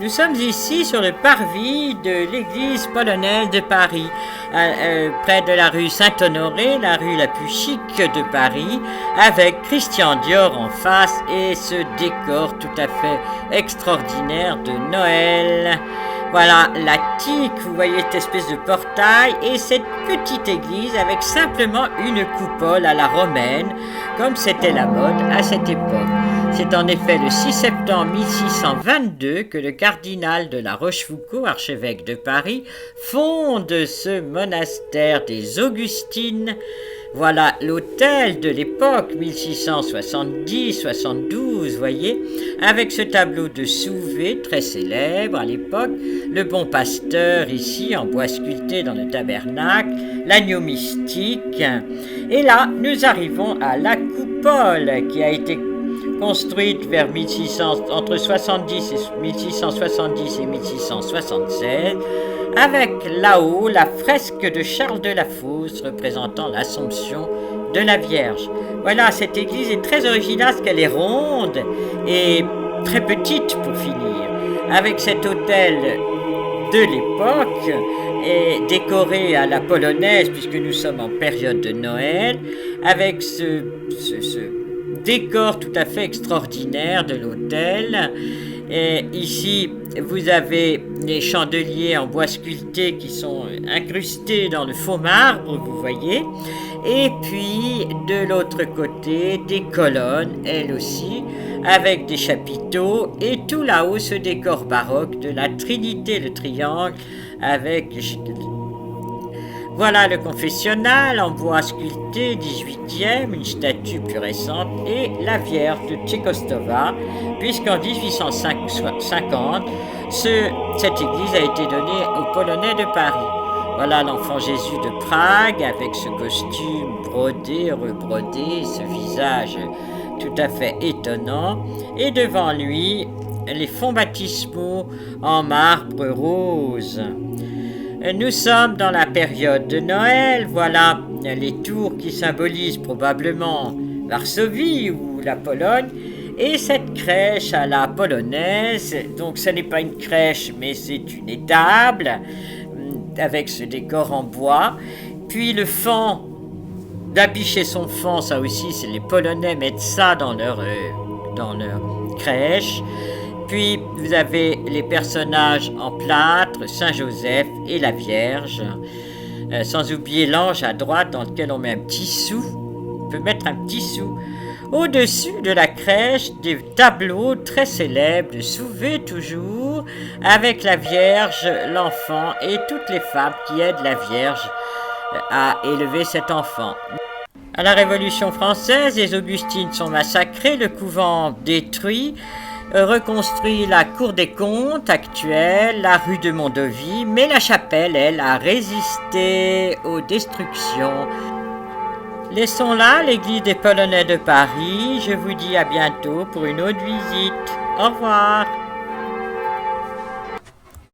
Nous sommes ici sur le parvis de l'église polonaise de Paris, près de la rue Saint-Honoré, la rue la plus chic de Paris, avec Christian Dior en face et ce décor tout à fait extraordinaire de Noël. Voilà l'attique, vous voyez cette espèce de portail et cette petite église avec simplement une coupole à la romaine, comme c'était la mode à cette époque. C'est en effet le 6 septembre 1622 que le cardinal de la Rochefoucauld, archevêque de Paris, fonde ce monastère des Augustines. Voilà l'autel de l'époque, 1670-72, voyez, avec ce tableau de Souvet, très célèbre à l'époque, le bon pasteur ici en bois sculpté dans le tabernacle, l'agneau mystique. Et là, nous arrivons à la coupole qui a été construite vers entre 1670 et 1676, avec là-haut la fresque de Charles de la Fosse représentant l'Assomption de la Vierge. Voilà, cette église est très originale parce qu'elle est ronde et très petite pour finir, avec cet autel de l'époque et décoré à la polonaise puisque nous sommes en période de Noël, avec ce décor tout à fait extraordinaire de l'autel. Et ici, vous avez les chandeliers en bois sculpté qui sont incrustés dans le faux marbre, vous voyez. Et puis, de l'autre côté, des colonnes, elles aussi, avec des chapiteaux. Et tout là-haut, ce décor baroque de la Trinité, le triangle, avec... Voilà le confessionnal en bois sculpté, 18e, une statue plus récente, et la Vierge de Tchékostova, puisqu'en 1850, cette église a été donnée aux Polonais de Paris. Voilà l'enfant Jésus de Prague, avec ce costume brodé, rebrodé, ce visage tout à fait étonnant, et devant lui, les fonds baptismaux en marbre rose. Nous sommes dans la période de Noël, voilà les tours qui symbolisent probablement Varsovie ou la Pologne, et cette crèche à la polonaise, donc ce n'est pas une crèche mais c'est une étable, avec ce décor en bois, puis le faon, d'habiller son faon, ça aussi c'est les Polonais mettent ça dans leur crèche. Puis, vous avez les personnages en plâtre, Saint-Joseph et la Vierge, sans oublier l'ange à droite dans lequel on met un petit sou. On peut mettre un petit sou. Au-dessus de la crèche, des tableaux très célèbres de Souvet toujours, avec la Vierge, l'enfant et toutes les femmes qui aident la Vierge à élever cet enfant. À la Révolution française, les Augustines sont massacrés, le couvent détruit, reconstruit la cour des comptes actuelle, la rue de Mondovie, mais la chapelle, elle, a résisté aux destructions. Laissons là l'église des Polonais de Paris. Je vous dis à bientôt pour une autre visite. Au revoir.